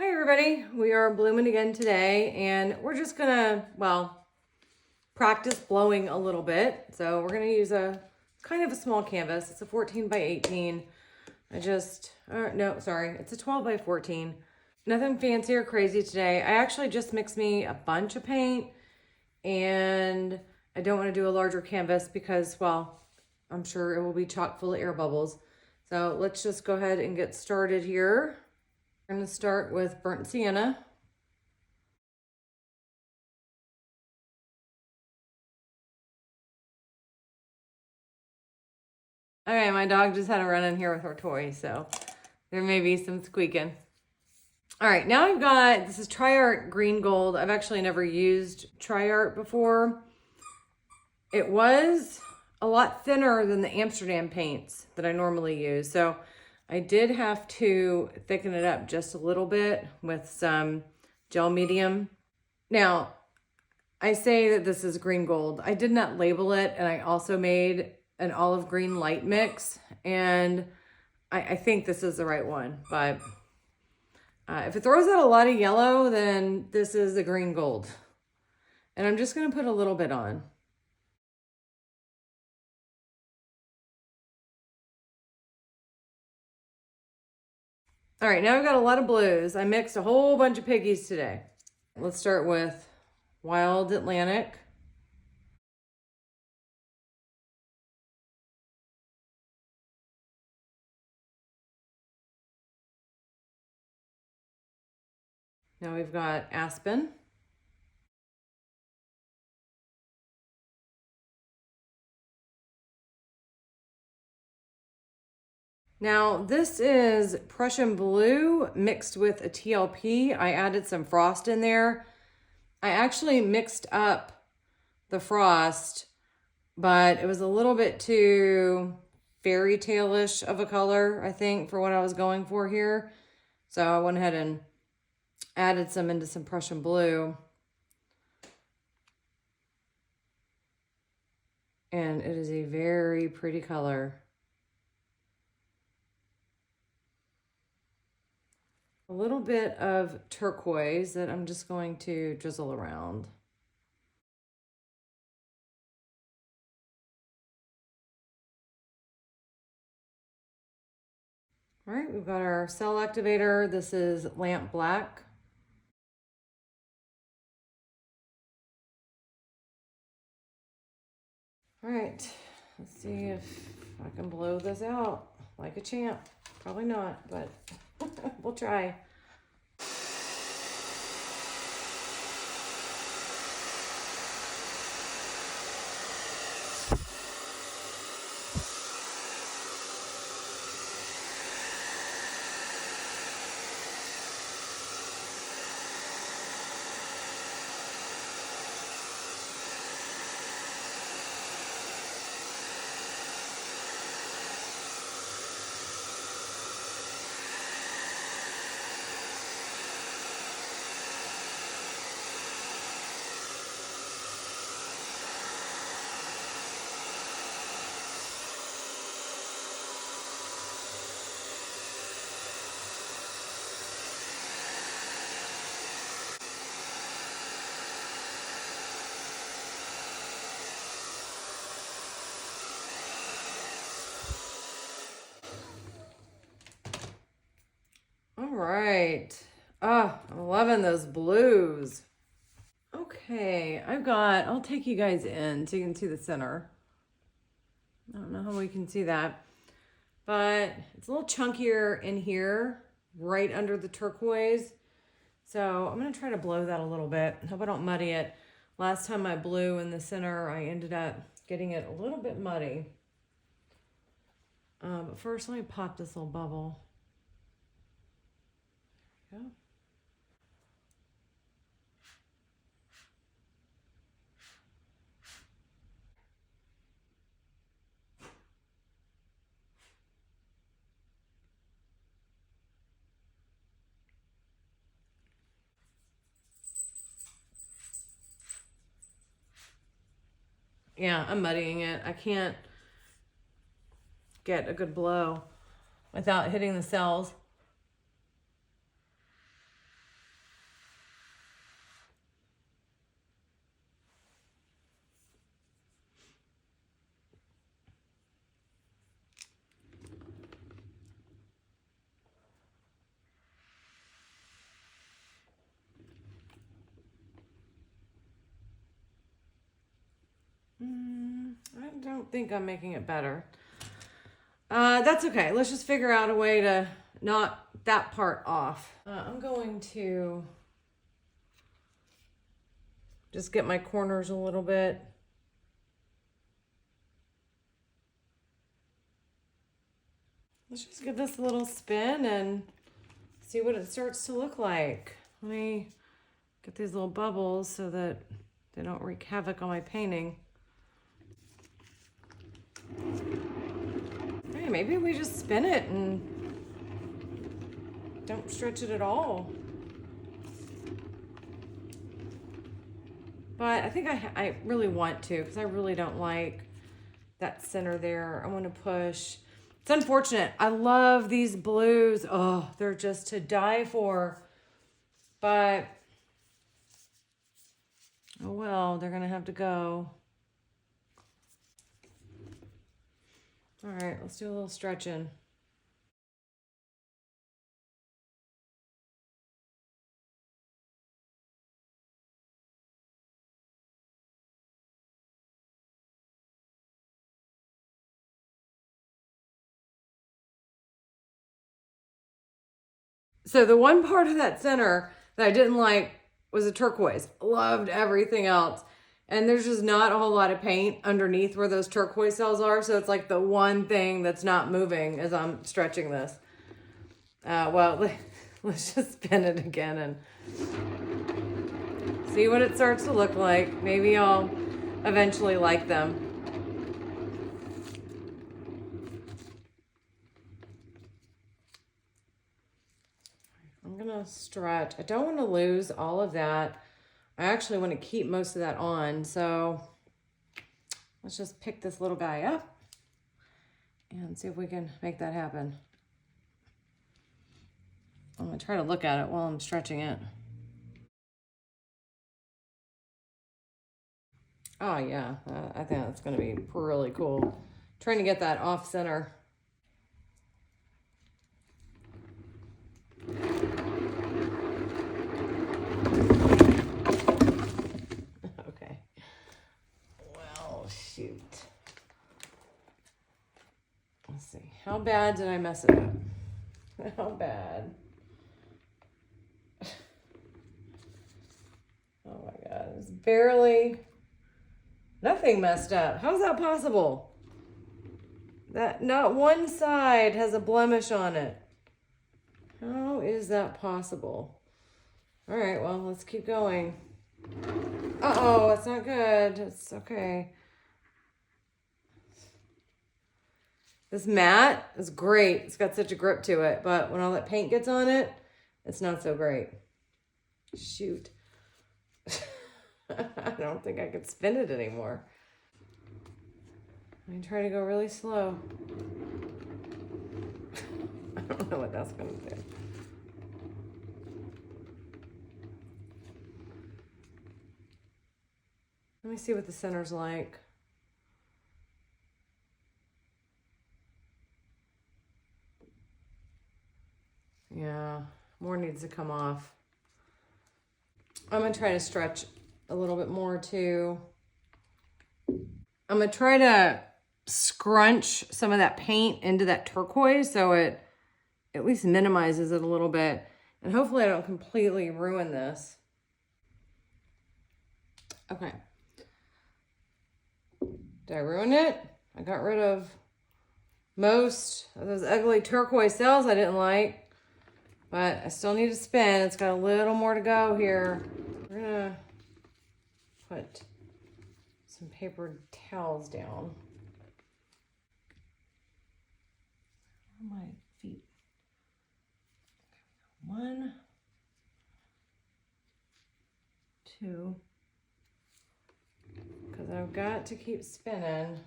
Hi everybody, we are blooming again today and we're just gonna, practice blowing a little bit. So we're gonna use a kind of a small canvas. It's a 14 by 18. It's a 12 by 14. Nothing fancy or crazy today. I actually just mixed me a bunch of paint and I don't want to do a larger canvas because, I'm sure it will be chock full of air bubbles. So let's just go ahead and get started here. I'm going to start with burnt sienna. Okay, my dog just had a run in here with her toy, so there may be some squeaking. All right, now I've got, this is Tri-Art Green Gold. I've actually never used Tri-Art before. It was a lot thinner than the Amsterdam paints that I normally use, so I did have to thicken it up just a little bit with some gel medium. Now, I say that this is green gold. I did not label it, and I also made an olive green light mix, and I think this is the right one, but if it throws out a lot of yellow, then this is the green gold. And I'm just gonna put a little bit on. All right, now I've got a lot of blues. I mixed a whole bunch of piggies today. Let's start with Wild Atlantic. Now we've got Aspen. Now this is Prussian blue mixed with a TLP. I added some frost in there. I actually mixed up the frost, but it was a little bit too fairy tale-ish of a color, I think, for what I was going for here. So I went ahead and added some into some Prussian blue. And it is a very pretty color. A little bit of turquoise that I'm just going to drizzle around. All right, we've got our cell activator. This is lamp black. All right, let's see if I can blow this out like a champ. Probably not, but we'll try. All right. I'm loving those blues. Okay, I'll take you guys in so you can see the center. I don't know how we can see that, but it's a little chunkier in here, right under the turquoise. So I'm gonna try to blow that a little bit. Hope I don't muddy it. Last time I blew in the center, I ended up getting it a little bit muddy. But first, let me pop this little bubble. There we go. Yeah, I'm muddying it. I can't get a good blow without hitting the cells. don't think I'm making it better. That's okay. Let's just figure out a way to knock that part off. I'm going to just get my corners a little bit. Let's just give this a little spin and see what it starts to look like. Let me get these little bubbles so that they don't wreak havoc on my painting. Hey, maybe we just spin it and don't stretch it at all. But I think I really want to, because I really don't like that center there. I want to push. It's unfortunate. I love these blues. Oh, they're just to die for. But, oh well, they're going to have to go. All right, let's do a little stretching. So the one part of that center that I didn't like was a turquoise. Loved everything else. And there's just not a whole lot of paint underneath where those turquoise cells are. So it's like the one thing that's not moving as I'm stretching this. Well, let's just spin it again and see what it starts to look like. Maybe I'll eventually like them. I'm gonna stretch. I don't want to lose all of that. I actually want to keep most of that on. So let's just pick this little guy up and see if we can make that happen. I'm gonna try to look at it while I'm stretching it. Oh yeah, I think that's gonna be really cool. Trying to get that off center. Okay. Well, shoot. Let's see. How bad did I mess it up? How bad? Oh my God, it's barely, nothing messed up. How's that possible? That not one side has a blemish on it. How is that possible? All right, well, let's keep going. Uh-oh, it's not good. It's okay. This mat is great. It's got such a grip to it, but when all that paint gets on it, it's not so great. Shoot. I don't think I could spin it anymore. Let me try to go really slow. I don't know what that's gonna do. Let me see what the center's like. Yeah, more needs to come off. I'm gonna try to stretch a little bit more too. I'm gonna try to scrunch some of that paint into that turquoise so it at least minimizes it a little bit. And hopefully I don't completely ruin this. Okay. Did I ruin it? I got rid of most of those ugly turquoise cells I didn't like. But I still need to spin. It's got a little more to go here. We're gonna put some paper towels down. Where are my feet? One, two, because I've got to keep spinning.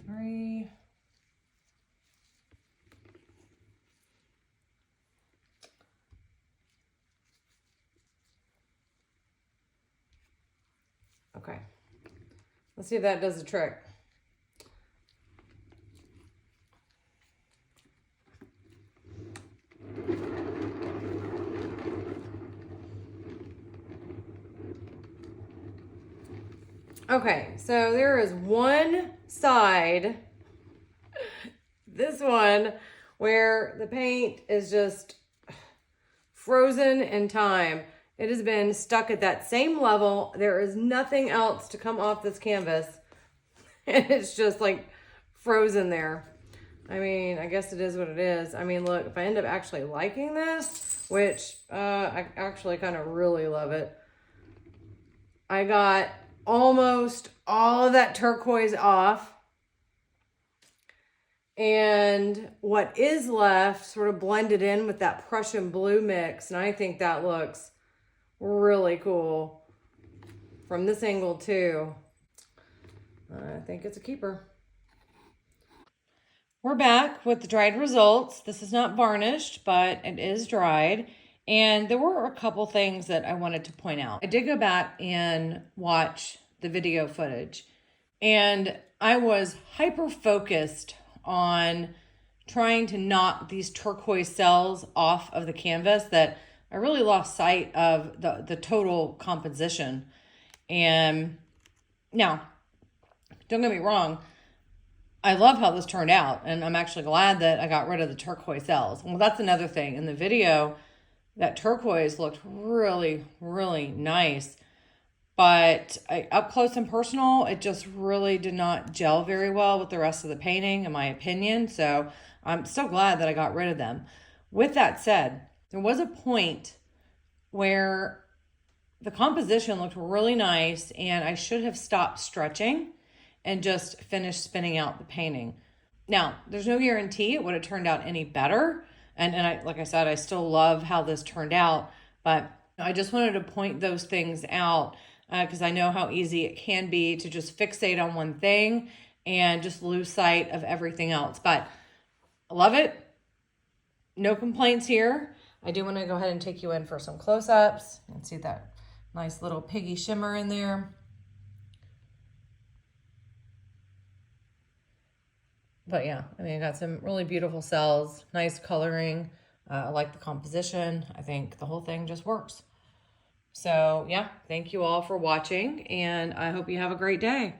Three. Okay. Let's see if that does the trick. Okay, so there is one side, this one, where the paint is just frozen in time. It has been stuck at that same level. There is nothing else to come off this canvas. And it's just like frozen there. I mean, I guess it is what it is. I mean, look, if I end up actually liking this, which I actually kind of really love it. I got almost all of that turquoise off. And what is left sort of blended in with that Prussian blue mix. And I think that looks really cool from this angle too. I think it's a keeper. We're back with the dried results. This is not varnished, but it is dried. And there were a couple things that I wanted to point out. I did go back and watch the video footage, and I was hyper-focused on trying to knock these turquoise cells off of the canvas that I really lost sight of the total composition. And now, don't get me wrong, I love how this turned out, and I'm actually glad that I got rid of the turquoise cells. Well, that's another thing. In the video, that turquoise looked really, really nice, but up close and personal, it just really did not gel very well with the rest of the painting, in my opinion. So I'm so glad that I got rid of them. With that said, there was a point where the composition looked really nice, and I should have stopped stretching and just finished spinning out the painting. Now, there's no guarantee it would have turned out any better. And I, like I said, I still love how this turned out, but I just wanted to point those things out because I know how easy it can be to just fixate on one thing and just lose sight of everything else. But I love it. No complaints here. I do want to go ahead and take you in for some close-ups. You can see that nice little piggy shimmer in there. But yeah, I mean, I got some really beautiful cells, nice coloring. I like the composition. I think the whole thing just works. So yeah, thank you all for watching, and I hope you have a great day.